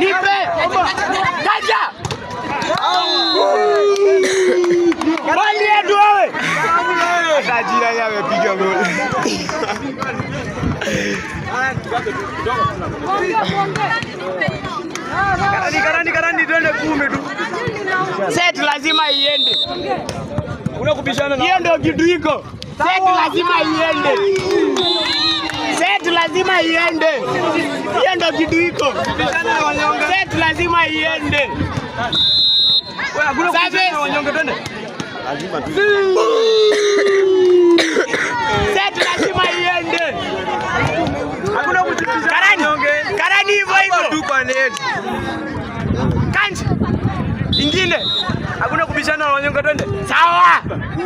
Nipe. Kaja. Bali yetu wewe. Kajira yeye amepiga goli. Karani twende 10 tu. Set lazima iende. Una kupishana na. Hiyo ndio kitu iko. Set lazima iende. Set lazima iende. Hiyo ndio kitu iko. Set lazima iende. Wewe hakuna kupishana na wanyonge twende. Lazima tu. Set lazima iende. Hakuna kupishana na wanyonge. Karani hivyo tu kwa net. Kanji. Ingine. Hakuna kubishana na wanyonge twende. Sawa.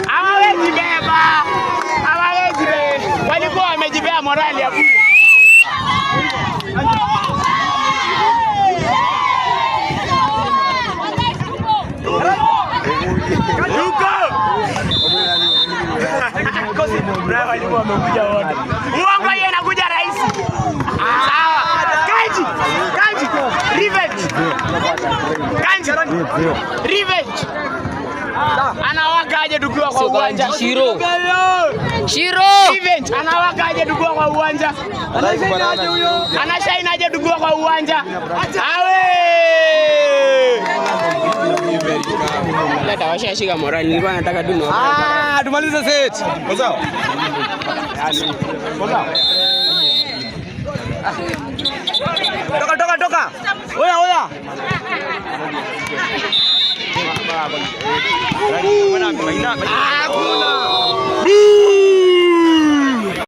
Hawawezi beba. Hawawezi beba. Walikuwa wamejibea morali ya bure. Bravo walikuwa wamekuja wote. Uongo yeye anakuja rais. Sawa. Kanji. Revenge. Kanji. Revenge. Anawaka aje tukiwa kwa uwanja. Shiro. Revenge. Anawaka aje tukiwa kwa uwanja. Anashine aje tukiwa kwa uwanja. Awe. Leta washashika morali. Nilikuwa nataka tu no. Tumalize set. Sawa. Toka. Oya. Hakuna.